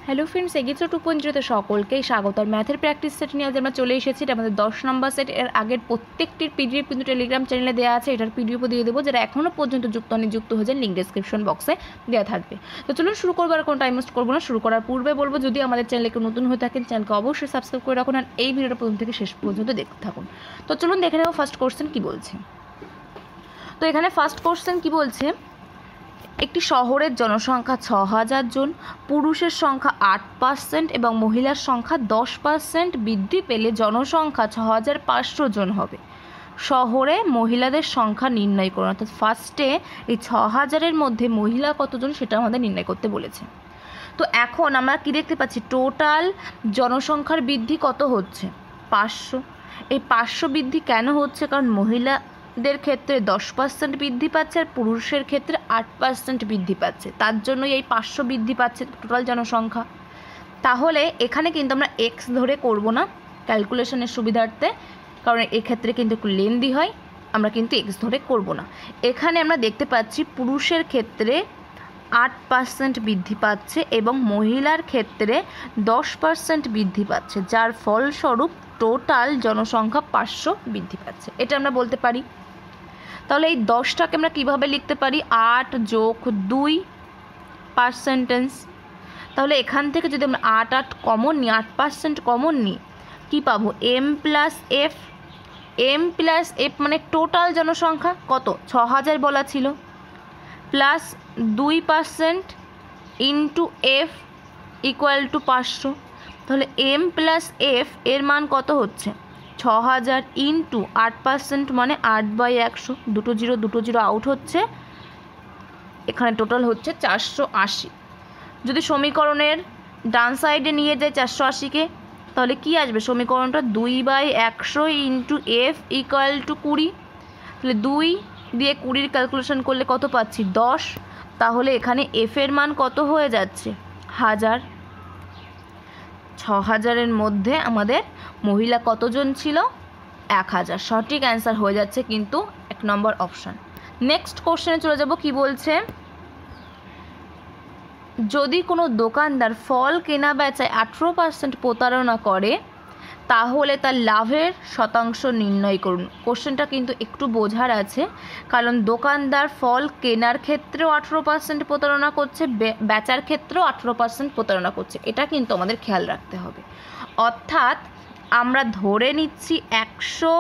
Hello friends, এগিয়ে 2.0 সকলকেই স্বাগত। আর ম্যাথের প্র্যাকটিস সেট নিয়ে আজ আমরা চলে এসেছি। এটা আমাদের 10 নম্বর সেট। এর আগের প্রত্যেকটির পিডিএফ কিন্তু টেলিগ্রাম চ্যানেলে দেওয়া আছে। এটার পিডিএফও দিয়ে দেবো, যারা এখনও পর্যন্ত যুক্ত হয়ে যান, লিঙ্ক ডেসক্রিপশন বক্সে দেওয়া থাকবে। তো চলুন শুরু করবো, আর কোনো টাইম ওয়েস্ট করবো না। শুরু করার পূর্বে বলবো, যদি আমাদের চ্যানেলে কেউ নতুন হয়ে থাকেন, চ্যানেলকে অবশ্যই সাবস্ক্রাইব করে রাখুন, আর এই ভিডিওটা প্রথম থেকে শেষ পর্যন্ত দেখতে থাকুন। তো চলুন দেখে নেবো ফার্স্ট কোশ্চেন কী বলছে। তো এখানে ফার্স্ট কোশ্চেন কী বলছে, একটি শহরের জনসংখ্যা 6000 জন, পুরুষের সংখ্যা 8% এবং মহিলার সংখ্যা 10% বৃদ্ধি পেলে জনসংখ্যা 6500 জন হবে। শহরে মহিলাদের সংখ্যা নির্ণয় করুন। অর্থাৎ ফার্স্টে এই 6000-এর মধ্যে মহিলা কতজন সেটা আমাদের নির্ণয় করতে বলেছে। তো এখন আমরা কি দেখতে পাচ্ছি, টোটাল জনসংখ্যার বৃদ্ধি কত হচ্ছে, 500। এই 500 বৃদ্ধি কেন হচ্ছে? কারণ মহিলাদের ক্ষেত্রে 10% বৃদ্ধি পাচ্ছে, আর পুরুষের ক্ষেত্রে 8% বৃদ্ধি পাচ্ছে। তার জন্যই এই 500 বৃদ্ধি পাচ্ছে টোটাল জনসংখ্যা। তাহলে এখানে কিন্তু আমরা এক্স ধরে করব না ক্যালকুলেশনের সুবিধার্থে, কারণ এক্ষেত্রে কিন্তু একটু লেন্দি হয়। আমরা কিন্তু এক্স ধরে করব না। এখানে আমরা দেখতে পাচ্ছি পুরুষের ক্ষেত্রে 8% বৃদ্ধি পাচ্ছে এবং মহিলার ক্ষেত্রে 10% বৃদ্ধি পাচ্ছে, যার ফলস্বরূপ টোটাল জনসংখ্যা 500 বৃদ্ধি পাচ্ছে। এটা আমরা বলতে পারি। তাহলে এই 10টাকে আমরা কীভাবে লিখতে পারি, 8 + 2 পার্সেন্টেজ। তাহলে এখান থেকে যদি আমরা 8 কমন নিই, 8% কমন নিই, কী পাবো, এম প্লাস এফ মানে টোটাল জনসংখ্যা কত, 6000 বলা ছিল, plus 2% into F equal to 500। তাহলে এম প্লাস এফ এর মান কত হচ্ছে, 6000 ইন্টু 8% মানে 8/100। দুটো জিরো আউট হচ্ছে, এখানে টোটাল হচ্ছে 480। যদি সমীকরণের ডান সাইডে নিয়ে যায় 480-কে, তাহলে কি আসবে সমীকরণটা, 2/100 ইন্টু এফ ইকুয়াল টু 20। তাহলে 2 দিয়ে 20 ক্যালকুলেশন করলে কত পাচ্ছি, 10। তাহলে এখানে এফ এর মান কত হয়ে যাচ্ছে, 1000। 6000-এর মধ্যে আমাদের মহিলা কতজন ছিল, 1000। সঠিক অ্যান্সার হয়ে যাচ্ছে কিন্তু 1 নম্বর অপশান। নেক্সট কোশ্চেনে চলে যাব। কি বলছে, যদি কোনো দোকানদার ফল কেনা বেচায় 18% প্রতারণা করে, তাহলে তার লাভের শতাংশ নির্ণয় করুন। কোশ্চেনটা কিন্তু একটু বোঝার আছে, কারণ দোকানদার ফল কেনার ক্ষেত্রেও 18% প্রতারণা করছে, বেচার ক্ষেত্রেও 18% প্রতারণা করছে। এটা কিন্তু আমাদের খেয়াল রাখতে হবে। অর্থাৎ আমরা ধরে নিচ্ছি 100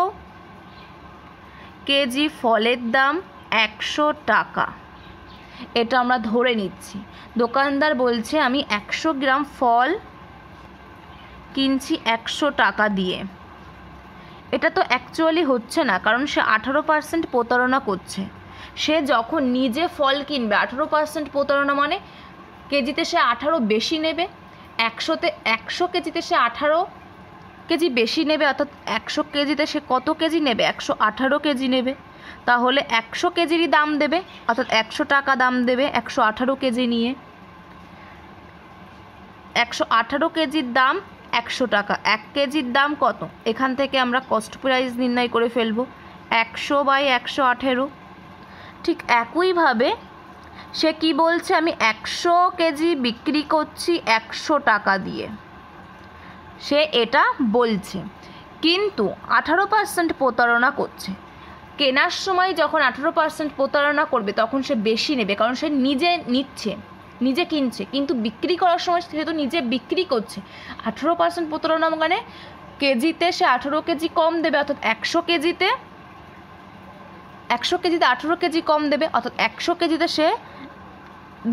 কেজি ফলের দাম 100 টাকা, এটা আমরা ধরে নিচ্ছি। দোকানদার বলছে আমি 100 গ্রাম ফল কিনছি 100 টাকা দিয়ে। এটা তো অ্যাকচুয়ালি হচ্ছে না, কারণ সে 18% প্রতারণা করছে। সে যখন নিজে ফল কিনবে, 18% প্রতারণা মানে কেজিতে সে 18 বেশি নেবে, 100 কেজিতে সে 18 কেজি বেশি নেবে। অর্থাৎ 100 কেজিতে সে কত কেজি নেবে, 118 কেজি নেবে। তাহলে 100 কেজিরই দাম দেবে, অর্থাৎ 100 টাকা দাম দেবে 118 কেজি নিয়ে। 118 কেজির দাম 100 টাকা, 1 কেজির দাম কত, এখান থেকে আমরা কস্ট প্রাইস নির্ণয় করে ফেলব, 100/118। ঠিক একইভাবে সে কি বলছে, আমি 100 কেজি বিক্রি করছি 100 টাকা দিয়ে, সে এটা বলছে, কিন্তু 18% প্রতারণা করছে। কেনার সময় যখন 18% প্রতারণা করবে, তখন সে বেশি নেবে, কারণ সে নিজে নিচ্ছে, নিজে কিনছে, কিন্তু বিক্রি করার সময় সে তো নিজে বিক্রি করছে। 18% প্রতারণা মানে কেজিতে সে 18 কেজি কম দেবে, অর্থাৎ 100 কেজিতে 18 কেজি কম দেবে, অর্থাৎ 100 কেজিতে সে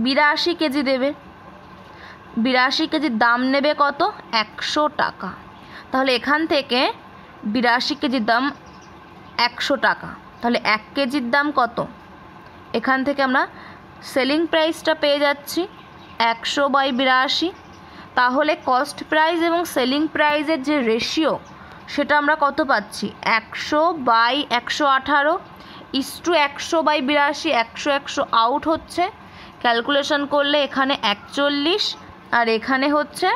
82 কেজি দেবে। 82 কেজির দাম নেবে কত, 100 টাকা। তাহলে এখান থেকে 82 কেজির দাম 100 টাকা, তাহলে 1 কেজির দাম কত, এখান থেকে আমরা সেলিং প্রাইসটা পেয়ে যাচ্ছি 100/82। তাহলে কস্ট প্রাইস এবং সেলিং প্রাইসের যে রেশিও, সেটা আমরা কত পাচ্ছি, 100/118 ইস্টু 100/82। 100 আউট হচ্ছে, ক্যালকুলেশন করলে এখানে 41 আর এখানে হচ্ছে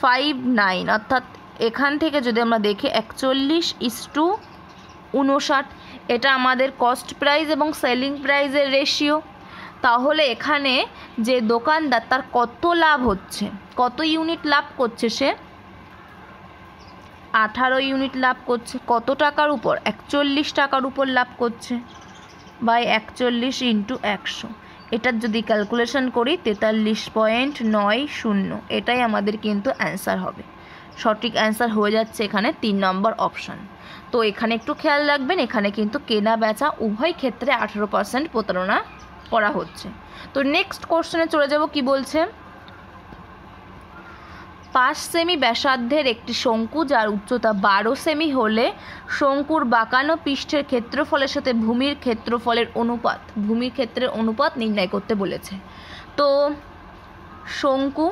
59। অর্থাৎ এখান থেকে যদি আমরা দেখি 41:59, এটা আমাদের কস্ট প্রাইস এবং সেলিং প্রাইসের রেশিও। তাহলে এখানে যে দোকানদার তার কত লাভ হচ্ছে, কত ইউনিট লাভ করছে সে, 18 ইউনিট লাভ করছে। কত টাকার উপর? 41 টাকার উপর লাভ করছে, বাই 41 ইন্টু 100। এটার যদি ক্যালকুলেশন করি 43.90, এটাই আমাদের কিন্তু অ্যান্সার হবে। সঠিক অ্যান্সার হয়ে যাচ্ছে এখানে 3 নম্বর অপশান। তো এখানে একটু খেয়াল রাখবেন, এখানে কিন্তু কেনা বেচা উভয় ক্ষেত্রে 18% প্রতারণা করা হচ্ছে। তো নেক্সট কোশ্চেনে চলে যাব, কি বলছে, 5 সেমি ব্যাসার্ধের একটি শঙ্কু যার উচ্চতা 12 সেমি হলে শঙ্কুর বাঁকানো পৃষ্ঠের ক্ষেত্রফলের সাথে ভূমির ক্ষেত্রফলের অনুপাত নির্ণয় করতে বলেছে। তো শঙ্কু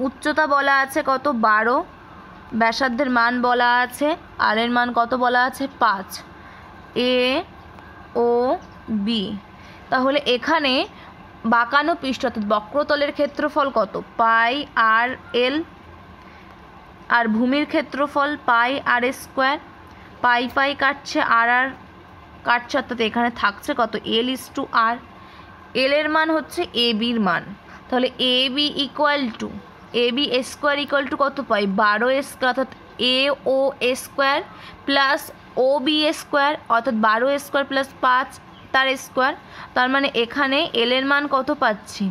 উচ্চতা বলা আছে কত? 12, ব্যাসার্ধের মান বলা আছে, আর এর মান কত বলা আছে? 5, এ ও বি। তাহলে এখানে বাঁকানো পৃষ্ঠ অর্থাৎ বক্রতলের ক্ষেত্রফল কত? পাই আর এল, আর ভূমির ক্ষেত্রফল পাই আর স্কোয়ার। পাই পাই কাটছে, আর আর কাটছে, অর্থাৎ এখানে থাকছে কত? এল ইস টু আর। এল এর মান হচ্ছে এ বির মান, তাহলে A B equal to A B square equal to কত পাই? 12 স্কোয়ার, অর্থাৎ A O square plus O B square, অর্থাৎ 12 স্কোয়ার প্লাস 5 তার স্কোয়ার। তার মানে এখানে এল এর মান কত পাচ্ছি?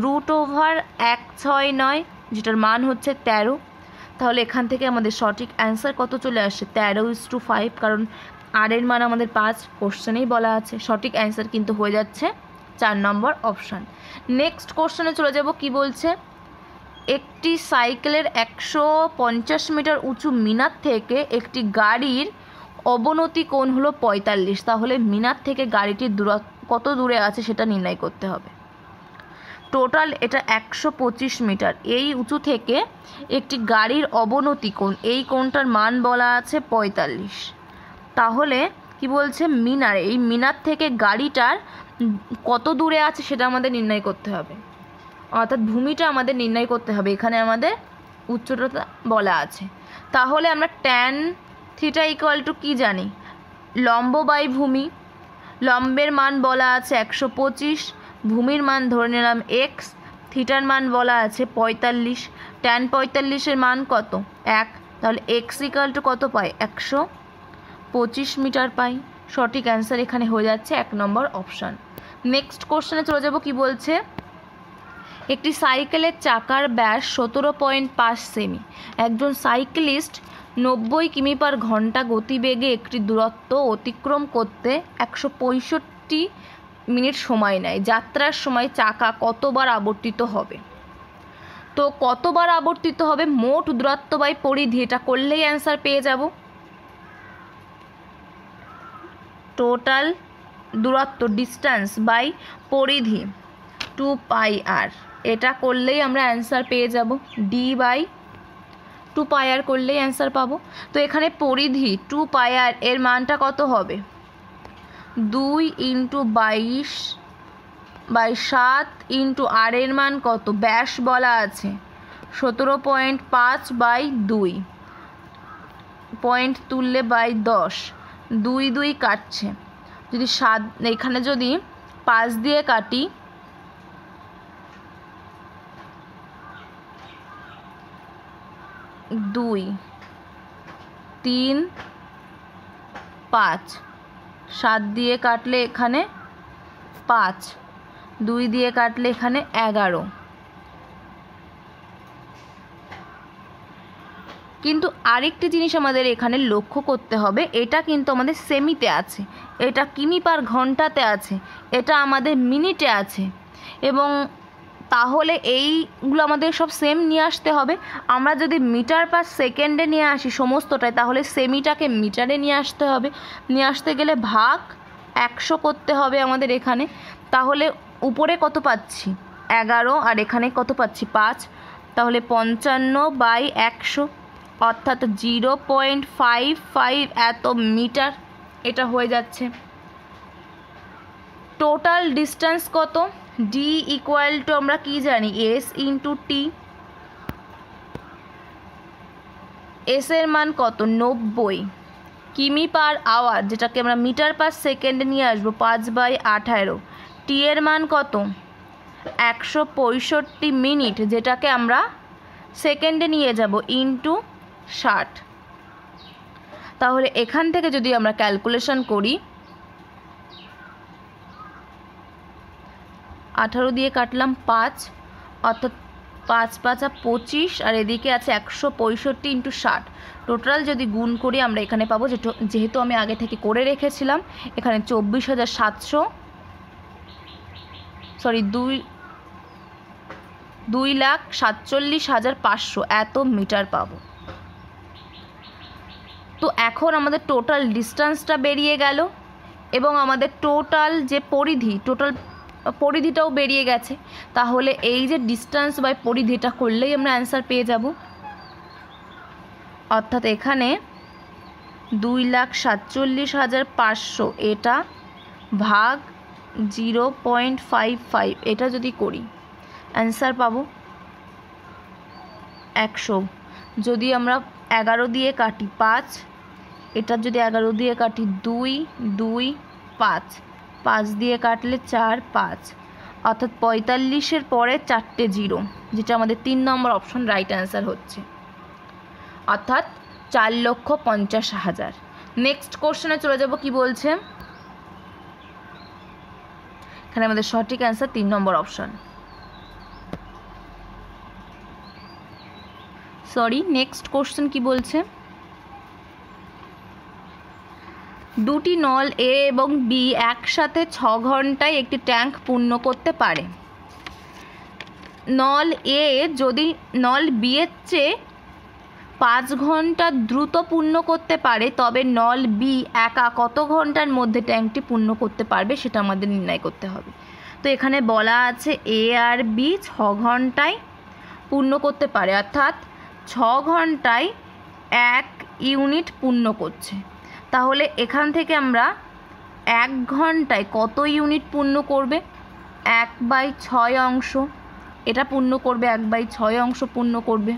√169, যেটার মান হচ্ছে 13। তাহলে এখান থেকে আমাদের সঠিক অ্যান্সার কত চলে আসে? 13:5, কারণ আর এর মান আমাদের 5, কোশ্চেনেই বলা আছে। সঠিক অ্যান্সার কিন্তু হয়ে যাচ্ছে 4 নম্বর অপশান। নেক্সট কোশ্চেনে চলে যাব, কি বলছে, একটি সাইকেলের 150 মিটার উঁচু মিনার থেকে একটি গাড়ির অবনতি কোণ হলো 45। তাহলে মিনার থেকে গাড়িটির কত দূরে আছে সেটা নির্ণয় করতে হবে। টোটাল এটা 125 মিটার। এই উঁচু থেকে একটি গাড়ির অবনতি কোণ, এই কোণটার মান বলা আছে 45। তাহলে কি বলছে, এই মিনার থেকে গাড়িটার কত দূরে আছে সেটা আমাদের নির্ণয় করতে হবে, অর্থাৎ ভূমিটা আমাদের নির্ণয় করতে হবে। এখানে আমাদের উচ্চতা বলা আছে। তাহলে আমরা ট্যান থিটা ইকুয়াল টু কী জানি? লম্ব বাই ভূমি। লম্বের মান বলা আছে 125, ভূমির মান ধরে নিলাম এক্স, থিটার মান বলা আছে 45। ট্যান 45-এর মান কত? 1। তাহলে এক্স ইকুয়াল টু কত পাই? 125 মিটার পাই। সঠিক অ্যান্সার এখানে হয়ে যাচ্ছে 1 নম্বর অপশান। নেক্সট কোশ্চেনে চলে যাব, কি বলছে, একটি সাইকেলের চাকার ব্যাস 17.5 সেমি। একজন সাইক্লিস্ট 90 কিমি/ঘন্টা গতিবেগে একটি দূরত্ব অতিক্রম করতে 165 মিনিট সময় নেয়। যাত্রার সময় চাকা কতবার আবর্তিত হবে? তো কতবার আবর্তিত হবে? মোট দূরত্ব বাই পরিধি, এটা করলেই অ্যান্সার পেয়ে যাব। টোটাল দূরত্ব, ডিস্টেন্স বাই পরিধি 2 পাই আর, এটা করলেই আমরা অ্যান্সার পেয়ে যাব। ডি বাই 2 পাই আর করলেই অ্যান্সার পাবো। তো এখানে পরিধি 2 পাই আর, এর মানটা কত হবে? 2 × 22/7 ইন্টু আর এর মান কত? ব্যাস বলা আছে 17.5/2, পয়েন্ট তুললে বাই 10, 2 2 কাটছে। যদি 7, এখানে যদি 5 দিয়ে কাটি, 2 3 5, 7 দিয়ে কাটলে এখানে 5, 2 দিয়ে কাটলে এখানে 11। কিন্তু আরেকটি জিনিস আমাদের এখানে লক্ষ্য করতে হবে, এটা কিন্তু আমাদের সেমিতে আছে, এটা কিমি/ঘন্টাতে আছে, এটা আমাদের মিনিটে আছে, এবং তাহলে এইগুলো আমাদের সব সেম নিয়ে আসতে হবে। আমরা যদি মিটার/সেকেন্ডে নিয়ে আসি সমস্তটাই, তাহলে সেমিটাকে মিটারে নিয়ে আসতে হবে। নিয়ে আসতে গেলে ভাগ 100 করতে হবে আমাদের এখানে। তাহলে উপরে কত পাচ্ছি? 11, আর এখানে কত পাচ্ছি? 5। তাহলে 55/100, অর্থাৎ 0.55 এত মিটার এটা হয়ে যাচ্ছে। টোটাল ডিস্টেন্স কত? ডি ইকুয়াল টু আমরা কি জানি? S into T. এস এর মান কত? 90 কিমি পার আওয়ার, যেটাকে আমরা মিটার পার সেকেন্ডে নিয়ে আসবো 5/18। টি এর মান কত? 165 মিনিট, যেটাকে আমরা সেকেন্ডে নিয়ে যাব ইন্টু 60। তাহলে এখান থেকে যদি আমরা ক্যালকুলেশন করি, 18 দিয়ে কাটলাম 5, অর্থাৎ 5 5 25, আর এদিকে আছে 165 ইন্টু 60। টোটাল যদি গুণ করি আমরা এখানে পাবো, যেহেতু আমি আগে থেকে করে রেখেছিলাম, এখানে 2,47,500 এত মিটার পাবো। তো এখন আমাদের টোটাল ডিস্টেন্সটা বেরিয়ে গেল এবং আমাদের টোটাল যে পরিধিটাও বেরিয়ে গেছে। তাহলে এই যে ডিস্টেন্স বাই পরিধিটা করলেই আমরা অ্যান্সার পেয়ে যাব। অর্থাৎ এখানে 2,47,500 এটা ভাগ 0.55, এটা যদি করি অ্যান্সার পাবো 100। যদি আমরা 11 দিয়ে কাটি 5, এটা যদি 11 দিয়ে কাটি 2 2 5, 5 দিয়ে কাটলে 4 5, অর্থাৎ 45-এর পরে 4টে 0, যেটা আমাদের 3 নম্বর অপশন রাইট অ্যান্সার হচ্ছে, অর্থাৎ 4,50,000। নেক্সট কোশ্চেনে চলে যাব। কি বলছে এখানে? আমাদের সঠিক অ্যান্সার 3 নম্বর অপশন। নেক্সট কোশ্চেন কি বলছে? দুটি নল এ এবং বি একসাথে 6 ঘন্টায় একটি ট্যাঙ্ক পূর্ণ করতে পারে। নল এ যদি নল বি এর চেয়ে 5 ঘন্টা দ্রুত পূর্ণ করতে পারে, তবে নল বি একা কত ঘন্টার মধ্যে ট্যাঙ্কটি পূর্ণ করতে পারবে সেটা আমাদের নির্ণয় করতে হবে। তো এখানে বলা আছে এ আর বি 6 ঘন্টায় পূর্ণ করতে পারে, অর্থাৎ 6 ঘন্টায় 1 ইউনিট পূর্ণ করছে। তাহলে এখান থেকে আমরা 1 ঘন্টায় কত ইউনিট পূর্ণ করবে? 1/6 অংশ এটা পূর্ণ করবে, 1/6 অংশ পূর্ণ করবে।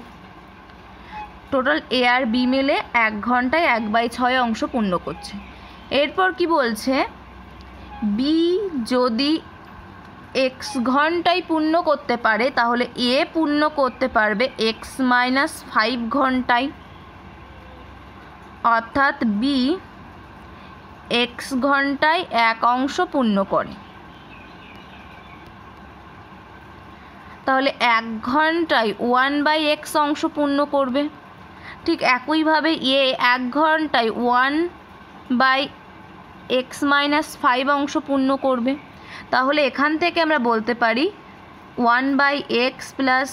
টোটাল এ আর বি মিলে 1 ঘন্টায় 1/6 অংশ পূর্ণ করছে। এরপর কি বলছে? বি যদি x ঘন্টায় পূর্ণ করতে পারে, তাহলে এ পূর্ণ করতে পারবে x-5 ঘন্টায়, অর্থাৎ বি x ঘন্টায় 1 অংশ পূর্ণ করে। তাহলে 1 ঘন্টায় 1/x অংশ পূর্ণ করবে। ঠিক একইভাবে এ 1 ঘন্টায় 1/x-5 অংশ পূর্ণ করবে। তাহলে এখান থেকে আমরা বলতে পারি 1/x plus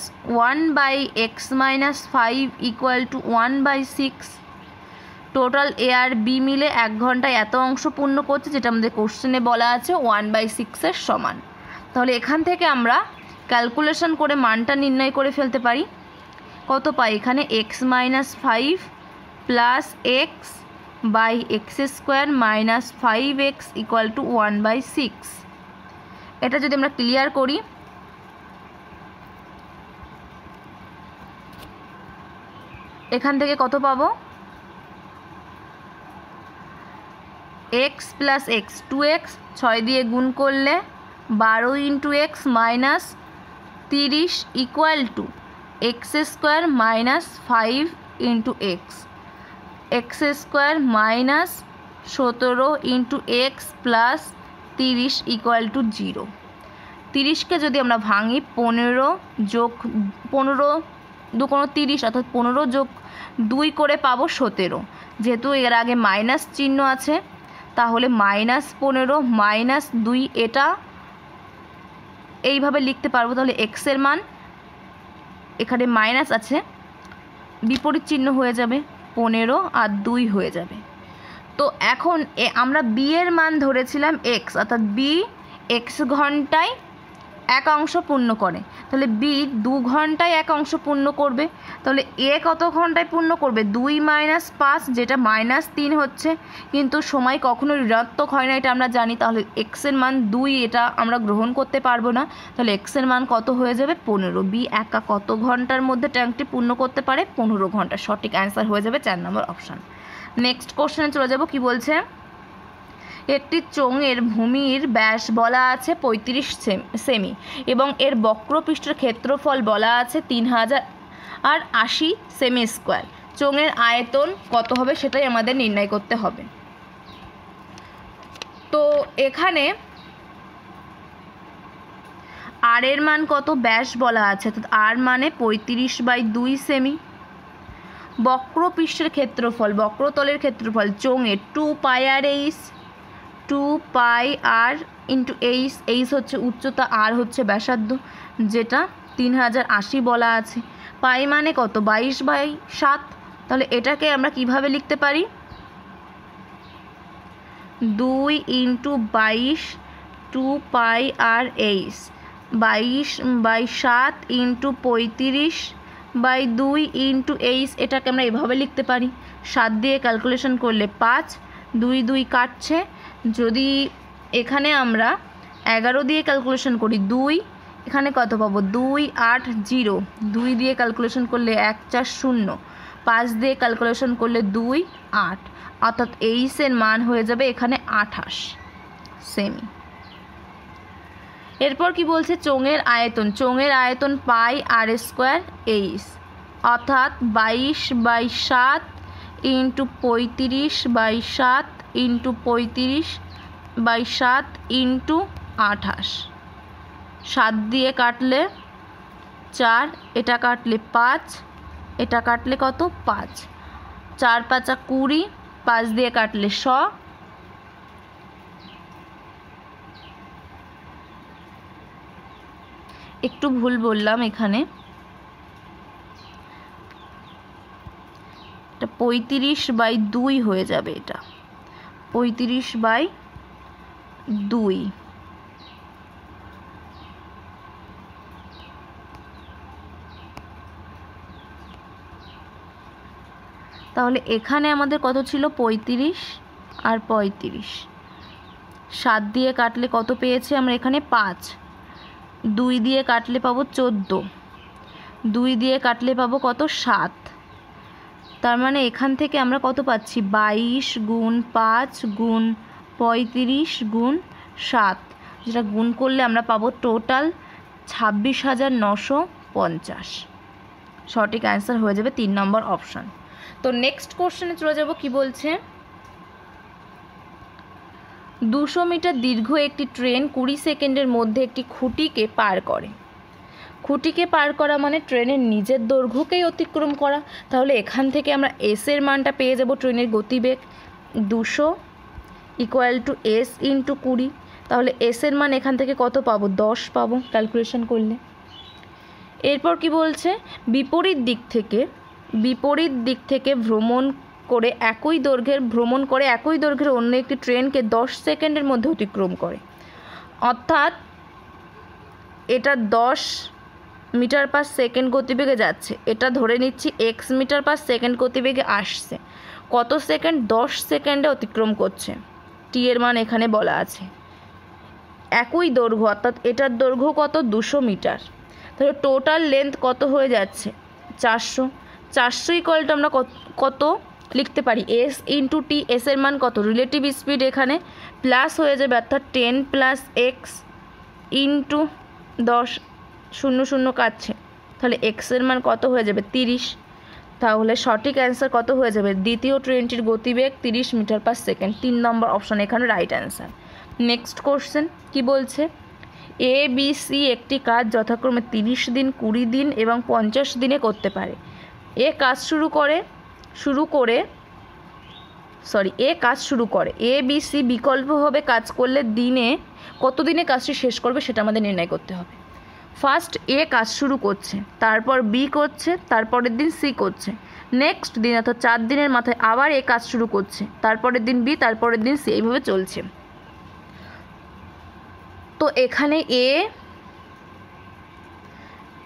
1/x-5 equal to 1/6। Total A আর বি মিলে 1 ঘন্টায় এত অংশ পূর্ণ করছে, যেটা আমাদের কোশ্চেনে বলা আছে 1/6-এর সমান। তাহলে এখান থেকে আমরা ক্যালকুলেশন করে মানটা নির্ণয় করে ফেলতে পারি। কত পাই? এখানে x-5 plus x/x² minus 5x equal to 1/6। এটা যদি আমরা ক্লিয়ার করি, এখান থেকে কত পাবো? x প্লাস x 2x, 6 দিয়ে গুণ করলে 12 into x minus 30 equal to x² minus 5 into x² minus 17 into x plus 30 equal to 0। 30কে যদি আমরা ভাঙি 15 যোগ 15 দু কোনো 30, অর্থাৎ 15 যোগ 2 করে পাবো 17। যেহেতু এর আগে মাইনাস চিহ্ন আছে, তাহলে -15 মাইনাস 2 এটা এইভাবে লিখতে পারবো। তাহলে এক্সের মান এখানে মাইনাস আছে, বিপরীত চিহ্ন হয়ে যাবে, 15 আর 2 হয়ে যাবে। তো এখন আমরা বি এর মান ধরেছিলাম এক্স, অর্থাৎ বি x ঘন্টায় 1 অংশ পূর্ণ করে। তাহলে বি 2 ঘন্টায় 1 অংশ পূর্ণ করবে। তাহলে এ কত ঘন্টায় পূর্ণ করবে? 2 - 5, যেটা -3 হচ্ছে, কিন্তু সময় কখনো ঋণাত্মক হয় না, এটা আমরা জানি। তাহলে এক্সের মান 2, এটা আমরা গ্রহণ করতে পারবো না। তাহলে এক্সের মান কত হয়ে যাবে? 15। বি একা কত ঘন্টার মধ্যে ট্যাঙ্কটি পূর্ণ করতে পারে? 15 ঘন্টা। সঠিক অ্যান্সার হয়ে যাবে 4 নম্বর অপশান। নেক্সট কোশ্চেনে চলে যাব। কি বলছে, একটি চোঙের ভূমির ব্যাস বলা আছে 35 সেমি এবং এর বক্রপৃষ্ঠের ক্ষেত্রফল বলা আছে 3080 সেমি স্কোয়ার। চোঙের আয়তন কত হবে সেটাই আমাদের নির্ণয় করতে হবে। তো এখানে আর এর মান কত, ব্যাস বলা আছে, তো আর মানে 35/2 সেমি। বক্রপৃষ্ঠের ক্ষেত্রফল, বক্রতলের ক্ষেত্রফল চোঙের 2πr/h, 2πr ইন্টু এইচ হচ্ছে উচ্চতা, আর হচ্ছে ব্যাসার্ধ, যেটা 3080 বলা আছে। পাই মানে কত, 22/7। তাহলে এটাকে আমরা কিভাবে লিখতে পারি, 2 into 22 2πr/h, 22/7 into 35/2 into H, এটাকে আমরা এভাবে লিখতে পারি। 7 দিয়ে ক্যালকুলেশন করলে 5, 2 2 কাটছে। যদি এখানে আমরা 11 দিয়ে ক্যালকুলেশন করি 2, এখানে কত পাবো, 280। 2 দিয়ে ক্যালকুলেশন করলে 1 4 0, 5 দিয়ে ক্যালকুলেশন করলে 2 8, অর্থাৎ এইচের মান হয়ে যাবে এখানে 28 সেমি। এরপর কি বলছে, চোঙের আয়তন, চোঙের আয়তন πr²h, অর্থাৎ 22/7 ইন্টু 35/7 ইন্টু 35/7 ইন্টু 28। 7 দিয়ে কাটলে 4, এটা কাটলে 5, এটা কাটলে কত 5, 4 5 20, 5 দিয়ে কাটলে 100, একটু ভুল বললাম এখানে, এটা 35/2 হয়ে যাবে, এটা 35/2। তাহলে এখানে আমাদের কত ছিল, 35 আর 35। 7 দিয়ে কাটলে কত পেয়েছি আমরা এখানে 5, 2 দিয়ে কাটলে পাবো 14, 2 দিয়ে কাটলে পাবো কত 7। তার মানে এখান থেকে আমরা কত পাচ্ছি, 22 গুণ 5 গুণ 35 গুণ 7, যেটা গুণ করলে আমরা পাবো টোটাল 26,950। সঠিক অ্যান্সার হয়ে যাবে 3 নম্বর অপশান। তো নেক্সট কোশ্চেনে চলে যাব। কি বলছে, 200 মিটার দীর্ঘ একটি ট্রেন 20 সেকেন্ডের মধ্যে একটি খুঁটিকে পার করে। খুঁটিকে পার করা মানে ট্রেনের নিজের দৈর্ঘ্যকেই অতিক্রম করা। তাহলে এখান থেকে আমরা এসের মানটা পেয়ে যাব, ট্রেনের গতিবেগ 200 = s ইন্টু 20। তাহলে এসের মান এখান থেকে কত পাবো, 10 পাবো ক্যালকুলেশন করলে। এরপর কি বলছে, বিপরীত দিক থেকে ভ্রমণ করে একই দৈর্ঘ্যের অন্য একটি ট্রেনকে 10 সেকেন্ডের মধ্যে অতিক্রম করে। অর্থাৎ এটা 10 মিটার পার সেকেন্ড গতিবেগে যাচ্ছে, এটা ধরে নিচ্ছি x মিটার পার সেকেন্ড গতিবেগে আসছে। কত সেকেন্ড, 10 সেকেন্ডে অতিক্রম করছে। টি এর মান এখানে বলা আছে। একই দৈর্ঘ্য, অর্থাৎ এটার দৈর্ঘ্য কত, 200 মিটার। তাহলে টোটাল লেন্থ কত হয়ে যাচ্ছে, 400। 400 ইকুয়ালটা আমরা কত লিখতে পারি, এস ইন্টু টি। এসের মান কত, রিলেটিভ স্পিড এখানে প্লাস হয়ে যাবে, অর্থাৎ 10 + x ইন্টু 10, 0 0 কাটছে, তাহলে এক্সের মান কত হয়ে যাবে, 30। তাহলে সঠিক অ্যান্সার কত হয়ে যাবে, দ্বিতীয় ট্রেনটির গতিবেগ 30 মিটার পার সেকেন্ড। 3 নম্বর অপশান এখানে রাইট অ্যান্সার। নেক্সট কোশ্চেন কি বলছে, ABC একটি কাজ যথাক্রমে 30 দিন, 20 দিন এবং 50 দিনে করতে পারে। এ কাজ শুরু করে ABC বিকল্পভাবে কাজ করলে কত দিনে কাজটি শেষ করবে সেটা আমাদের নির্ণয় করতে হবে। ফার্স্ট এ কাজ শুরু করছে, তারপর বি করছে, তারপরের দিন সি করছে, নেক্সট দিন অর্থাৎ 4 দিনের মাথায় আবার এ কাজ শুরু করছে, তারপরের দিন বি, তারপরের দিন সি, এইভাবে চলছে। তো এখানে এ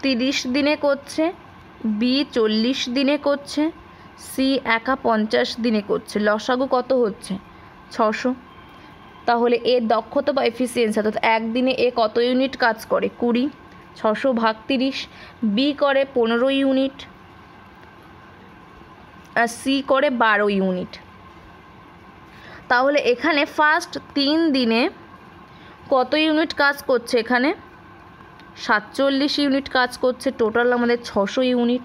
30 দিনে করছে, বি 40 দিনে করছে, সি একা 50 দিনে করছে। লসাগু কত হচ্ছে, 600। তাহলে এর দক্ষতা বা এফিসিয়েন্সি, অর্থাৎ একদিনে এ কত ইউনিট কাজ করে, 20, 600 ভাগ 30। বি করে 15 ইউনিট আর সি করে 12 ইউনিট। তাহলে এখানে ফার্স্ট 3 দিনে কত ইউনিট কাজ করছে? এখানে 47 ইউনিট কাজ করছে, টোটাল আমাদের 600 ইউনিট।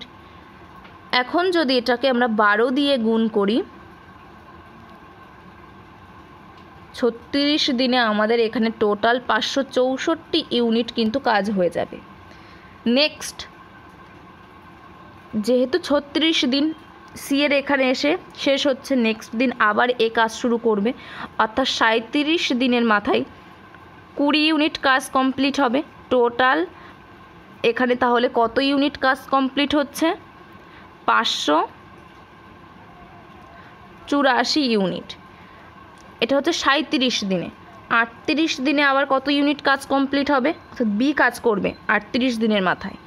এখন যদি এটাকে আমরা 12 দিয়ে গুণ করি, 36 দিনে আমাদের এখানে টোটাল 564 ইউনিট কিন্তু কাজ হয়ে যাবে। নেক্সট, যেহেতু 36 দিন সি এর এখানে এসে শেষ হচ্ছে, নেক্সট দিন আবার এ কাজ শুরু করবে, অর্থাৎ 37 দিনের মাথায় 20 ইউনিট কাজ কমপ্লিট হবে। টোটাল এখানে তাহলে কত ইউনিট কাজ কমপ্লিট হচ্ছে? 584 ইউনিট। এটা হচ্ছে 37 দিনে। 38 দিনে আবার কত ইউনিট কাজ কমপ্লিট হবে? অর্থাৎ বি কাজ করবে 38 দিনের মাথায়,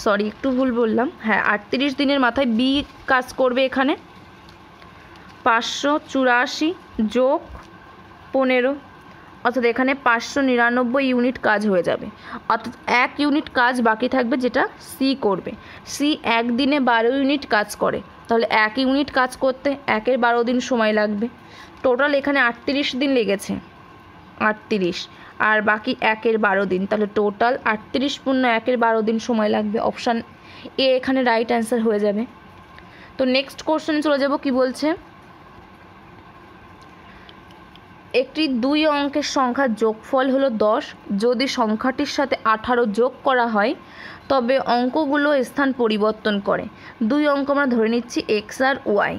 সরি একটু ভুল বললাম, হ্যাঁ 38 দিনের মাথায় বি কাজ করবে এখানে 584 যোগ 15, অর্থাৎ এখানে 599 ইউনিট কাজ হয়ে যাবে। অর্থাৎ 1 ইউনিট কাজ বাকি থাকবে, যেটা সি করবে। সি একদিনে 12 ইউনিট কাজ করে, তাহলে 1 ইউনিট কাজ করতে 1-এর 12 দিন সময় লাগবে। টোটাল এখানে 38 দিন লেগেছে, 38 আর বাকি 1-এর 12 দিন, তাহলে টোটাল 38 পূর্ণ 1-এর 12 দিন সময় লাগবে। অপশান এ এখানে রাইট অ্যান্সার হয়ে যাবে। তো নেক্সট কোশ্চেনে চলে যাব। কি বলছে? একটি 2 অঙ্কের সংখ্যার যোগফল হলো 10। যদি সংখ্যাটির সাথে 18 যোগ করা হয় তবে অঙ্কগুলো স্থান পরিবর্তন করে। 2 অঙ্ক আমরা ধরে নিচ্ছি এক্স আর ওয়াই,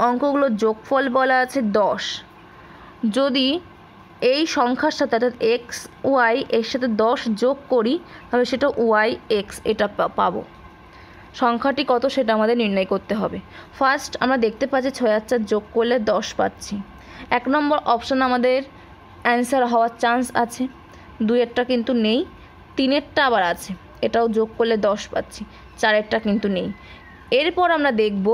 অঙ্কগুলোর যোগফল বলা আছে 10। যদি এই সংখ্যার সাথে অর্থাৎ এক্স ওয়াই এর সাথে 10 যোগ করি তাহলে সেটা ওয়াই এক্স এটা পাবো। সংখ্যাটি কত সেটা আমাদের নির্ণয় করতে হবে। ফার্স্ট আমরা দেখতে পাচ্ছি 6 আর 4 যোগ করলে 10 পাচ্ছি। 1 নম্বর অপশান আমাদের অ্যান্সার হওয়ার চান্স আছে, 2-এরটা কিন্তু নেই, 3-এরটা আবার আছে, এটাও যোগ করলে 10 পাচ্ছি, 4-এরটা কিন্তু নেই। এরপর আমরা দেখব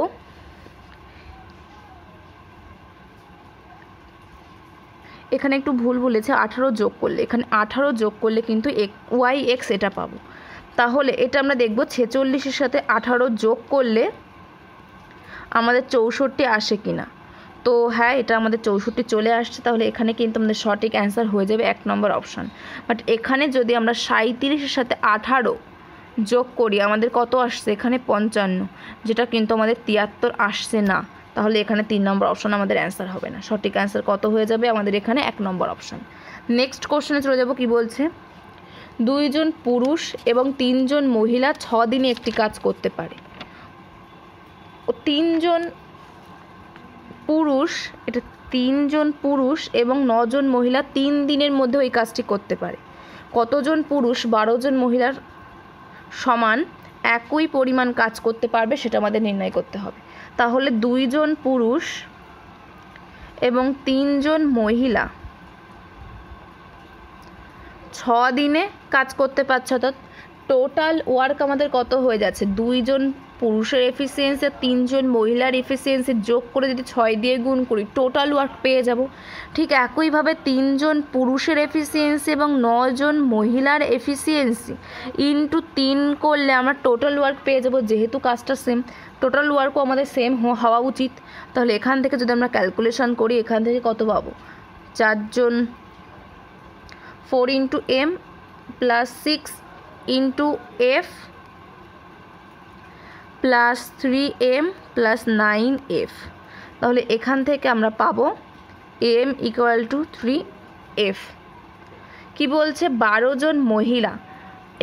এখানে একটু ভুল বলেছে, 18 যোগ করলে, এখানে 18 যোগ করলে কিন্তু ওয়াই এক্স এটা পাবো। তাহলে এটা আমরা দেখব 46-এর সাথে 18 যোগ করলে আমাদের 64 আসে কিনা। তো হ্যাঁ, এটা আমাদের 64 চলে আসছে, তাহলে এখানে কিন্তু আমাদের সঠিক অ্যান্সার হয়ে যাবে 1 নম্বর অপশান। বাট এখানে যদি আমরা 37-এর সাথে 18 যোগ করি আমাদের কত আসছে? এখানে 55, যেটা কিন্তু আমাদের 73 আসছে না, তাহলে এখানে 3 নম্বর অপশান আমাদের অ্যান্সার হবে না। সঠিক অ্যান্সার কত হয়ে যাবে আমাদের? এখানে 1 নম্বর অপশান। নেক্সট কোশ্চেনে চলে যাব। কি বলছে? 2 জন পুরুষ এবং 3 জন মহিলা 6 দিনে একটি কাজ করতে পারে। 3 জন পুরুষ, এটা 3 জন পুরুষ এবং 9 জন মহিলা 3 দিনের মধ্যে ওই কাজটি করতে পারে। কতজন পুরুষ 12 জন মহিলার সমান একই পরিমাণ কাজ করতে পারবে সেটা আমাদের নির্ণয় করতে হবে। তাহলে 2 জন পুরুষ এবং 3 জন মহিলা 6 দিনে কাজ করতে পারছে, অর্থাৎ টোটাল ওয়ার্ক আমাদের কত হয়ে যাচ্ছে? 2 জন পুরুষের এফিসিয়েন্সি আর 3 জন মহিলার এফিসিয়েন্সি যোগ করে যদি 6 দিয়ে গুণ করি টোটাল ওয়ার্ক পেয়ে যাব। ঠিক একইভাবে 3 জন পুরুষের এফিসিয়েন্সি এবং 9 জন মহিলার এফিসিয়েন্সি ইন্টু 3 করলে আমরা টোটাল ওয়ার্ক পেয়ে যাব। যেহেতু কাজটা সেম, টোটাল ওয়ার্কও আমাদের সেম হওয়া উচিত। তাহলে এখান থেকে যদি আমরা ক্যালকুলেশন করি এখান থেকে কত পাবো? 4 জন 4 into M plus 6 into F plus 3m plus 9f। তাহলে এখান থেকে আমরা পাবো m ইকুয়াল টু 3f। কি বলছে? 12 জন মহিলা,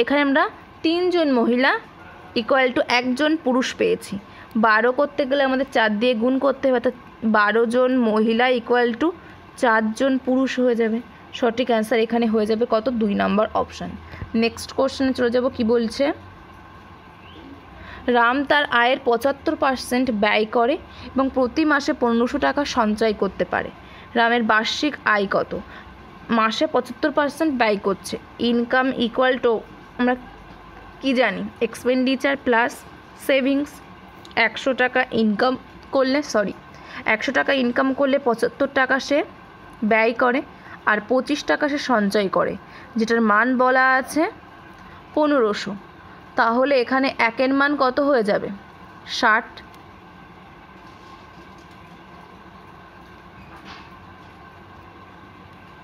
এখানে আমরা 3 জন মহিলা ইকুয়াল টু 1 জন পুরুষ পেয়েছি। 12 করতে গেলে আমাদের 4 দিয়ে গুণ করতে হবে, অর্থাৎ 12 জন মহিলা ইকুয়াল টু 4 জন পুরুষ হয়ে যাবে। সঠিক অ্যান্সার এখানে হয়ে যাবে কত? 2 নম্বর অপশান। নেক্সট কোশ্চেনে চলে যাব। কি বলছে? রাম তার আয়ের 75% ব্যয় করে এবং প্রতি মাসে 1500 টাকা সঞ্চয় করতে পারে। রামের বার্ষিক আয় কত? মাসে 75% ব্যয় করছে। ইনকাম ইকুয়াল টু আমরা কি জানি? Expenditure plus savings. 100 টাকা ইনকাম করলে 100 টাকা ইনকাম করলে 75 টাকা সে ব্যয় করে আর 25 টাকা সে সঞ্চয় করে, যেটার মান বলা আছে 1500। তাহলে এখানে 1-এর মান কত হয়ে যাবে? 60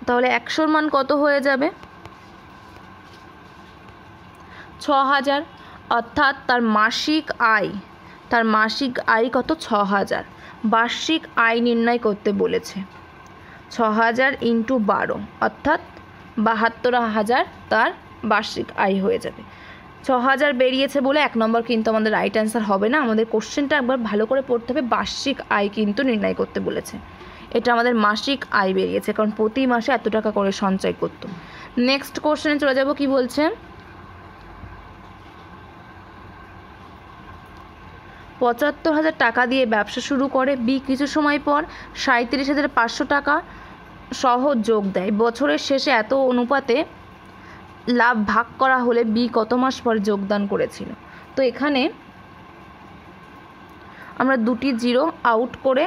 তাহলে 100-র মান কত হয়ে যাবে? 6000, অর্থাৎ তার মাসিক আয় কত? 6000। বার্ষিক আয় নির্ণয় করতে বলেছে। 6000 × 12 অর্থাৎ 72,000 তার বার্ষিক আয় হয়ে যাবে। 6000 বেরিয়েছে বলে 1 নম্বর কিন্তু আমাদের রাইট অ্যান্সার হবে না। আমাদের কোশ্চেনটা একবার ভালো করে পড়তে হবে। বার্ষিক আয় কিন্তু নির্ণয় করতে বলেছে। এটা আমাদের মাসিক আয় বেরিয়েছে, কারণ প্রতি মাসে এত টাকা করে সঞ্চয় করত। নেক্সট কোশ্চেনে চলে যাব। কি বলছে? 75,000 টাকা দিয়ে ব্যবসা শুরু করে। বি কিছু সময় পর 37,500 টাকা সহ যোগ দেয়। বছরের শেষে এত অনুপাতে লাভ ভাগ করা হলে বি কত মাস পর যোগদান করেছিল? তো এখানে আমরা দুটি জিরো আউট করে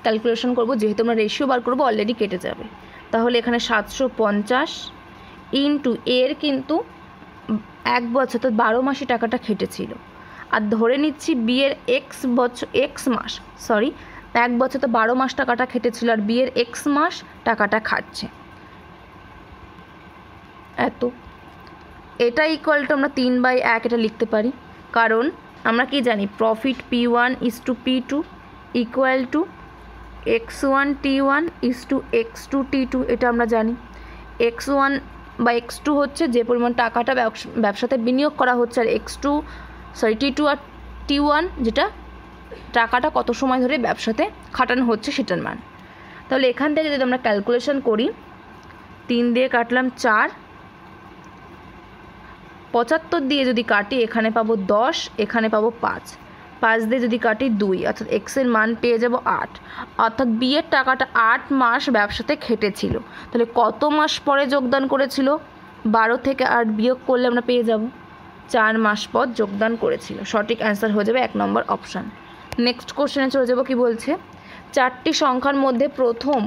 ক্যালকুলেশন করব, যেহেতু আমরা রেশিও বার করব অলরেডি কেটে যাবে। তাহলে এখানে 750 ইন্টু এর কিন্তু 1 বছর অর্থাৎ 12 মাসে টাকাটা খেটেছিল। আর ধরে নিচ্ছি বি এর 1 বছর তো 12 মাস টাকাটা খেটেছিল, আর বি এর x মাস টাকাটা খাচ্ছে। এটা ইকুয়াল টু আমরা 3/1 এটা লিখতে পারি, কারণ আমরা কি জানি profit P1 = P2 equal to x1 T1 = x2 T2। এটা আমরা জানি। x1 বা x2 হচ্ছে যে পরিমাণ টাকাটা ব্যবসাতে বিনিয়োগ করা হচ্ছে, আর T2 আর T1 যেটা টাকাটা কত সময় ধরে ব্যবসাতে খাটানো হচ্ছে সেটার মান। তাহলে এখান থেকে যদি আমরা ক্যালকুলেশন করি, 3 দিয়ে কাটলাম 4, 75 দিয়ে যদি কাটি এখানে পাবো 10, এখানে পাবো 5 দিয়ে যদি কাটি 2, অর্থাৎ এক্সের মান পেয়ে যাব 8। অর্থাৎ বি এর টাকাটা 8 মাস ব্যবসাতে খেটেছিল। তাহলে কত মাস পরে যোগদান করেছিল? 12 থেকে 8 বিয়োগ করলে আমরা পেয়ে যাব 4 মাস পর যোগদান করেছিল। সঠিক অ্যান্সার হয়ে যাবে 1 নম্বর অপশান। নেক্সট কোশ্চেনে চলে যাব। কি বলছে? 4টি সংখ্যার মধ্যে প্রথম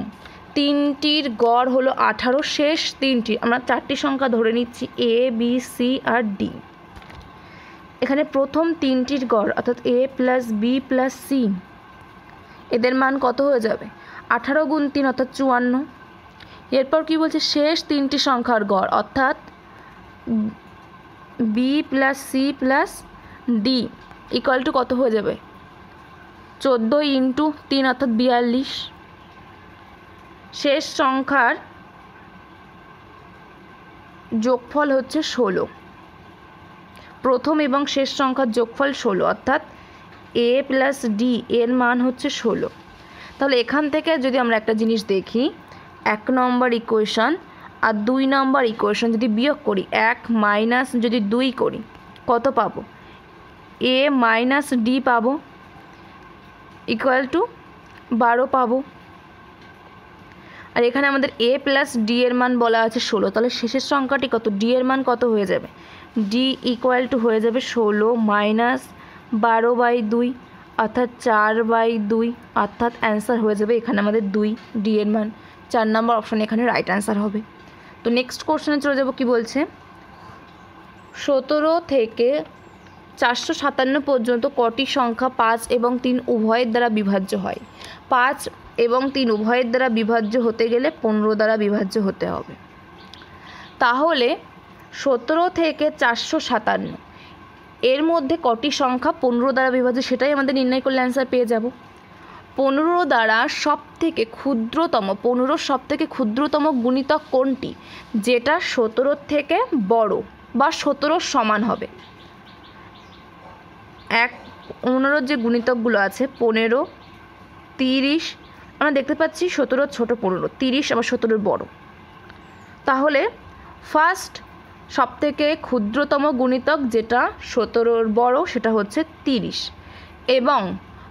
3টির গড় হলো 18, শেষ 3টি আমরা 4টি সংখ্যা ধরে নিচ্ছি A, B, C R D। এখানে প্রথম 3টির গড় অর্থাৎ A + B + C, এদের মান কত হয়ে যাবে? 18 × 3 অর্থাৎ 54। এরপর কি বলছে? শেষ 3টি সংখ্যার গড় অর্থাৎ B + C + D equal to কত হয়ে যাবে? 14 × 3 অর্থাৎ 42। শেষ সংখ্যার যোগফল হচ্ছে 16। প্রথম এবং শেষ সংখ্যার যোগফল 16, অর্থাৎ A + D এর মান হচ্ছে 16। তাহলে এখান থেকে যদি আমরা একটা জিনিস দেখি, 1 নম্বর ইকুয়েশন আর 2 নম্বর ইকুয়েশন যদি বিয়োগ করি, 1 মাইনাস যদি 2 করি কত পাবো? A - D পাবো ইকুয়াল টু 12 পাবো। আর এখানে আমাদের A + D এর মান বলা আছে 16, তাহলে শেষের সংখ্যাটি কত? D এর মান কত হয়ে যাবে? D ইকুয়াল টু হয়ে যাবে 16 মাইনাস 12/2 অর্থাৎ 4/2, অর্থাৎ অ্যান্সার হয়ে যাবে এখানে আমাদের 2, D এর মান 4 নম্বর অপশান এখানে রাইট অ্যান্সার হবে। তো নেক্সট কোশ্চেনে চলে যাব। কি বলছে? 17 থেকে 457 পর্যন্ত কটি সংখ্যা 5 এবং 3 উভয়ের দ্বারা বিভাজ্য হয়? 5 এবং 3 উভয়ের দ্বারা বিভাজ্য হতে গেলে 15 দ্বারা বিভাজ্য হতে হবে। তাহলে 17 থেকে 457 এর মধ্যে কটি সংখ্যা 15 দ্বারা বিভাজ্য সেটাই আমাদের নির্ণয় করলে অ্যান্সার পেয়ে যাব। 15 দ্বারা সবথেকে ক্ষুদ্রতম গুণিতক কোনটি, যেটা 17 থেকে বড় বা 17 সমান হবে? 15 যে গুণিতকগুলো আছে 15, 30, আমরা দেখতে পাচ্ছি 17 ছোট, 15, 30 আবার 17 বড়। তাহলে ফার্স্ট সবথেকে ক্ষুদ্রতম গুণিতক যেটা 17 বড় সেটা হচ্ছে 30, এবং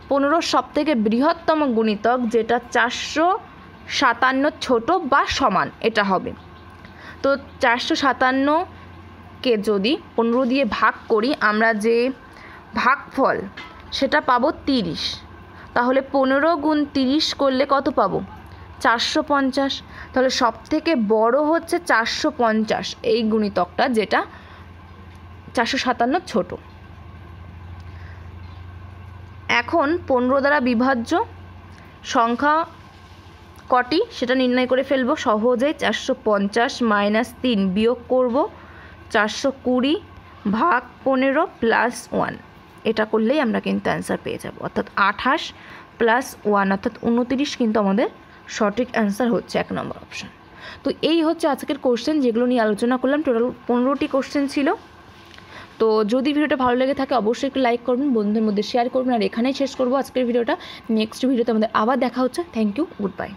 15 সবথেকে বৃহত্তম গুণিতক যেটা 457 ছোট বা সমান এটা হবে। তো 457কে যদি 15 দিয়ে ভাগ করি আমরা যে ভাগফল সেটা পাবো 30। তাহলে 15 × 30 করলে কত পাবো? 450। তাহলে সবথেকে বড় হচ্ছে 450 এই গুণিতকটা, যেটা 457 ছোট। এখন 15 দ্বারা বিভাজ্য সংখ্যা কটি সেটা নির্ণয় করে ফেলবো সহজেই। 450 - 3 বিয়োগ করব 420 ভাগ 15 প্লাস 1, এটা করলেই আমরা কিন্তু অ্যান্সার পেয়ে যাব, অর্থাৎ 28 প্লাস 1 অর্থাৎ 29 কিন্তু আমাদের সঠিক অ্যান্সার হচ্ছে 1 নম্বর অপশান। তো এই হচ্ছে আজকের কোশ্চেন যেগুলো নিয়ে আলোচনা করলাম। টোটাল 15টি কোশ্চেন ছিল। তো যদি ভিডিওটা ভালো লেগে থাকে অবশ্যই একটু লাইক করবেন, বন্ধুদের মধ্যে শেয়ার করবেন। আর এখানেই শেষ করবো আজকের ভিডিওটা। নেক্সট ভিডিওতে আমাদের আবার দেখা হচ্ছে। Thank you, good bye.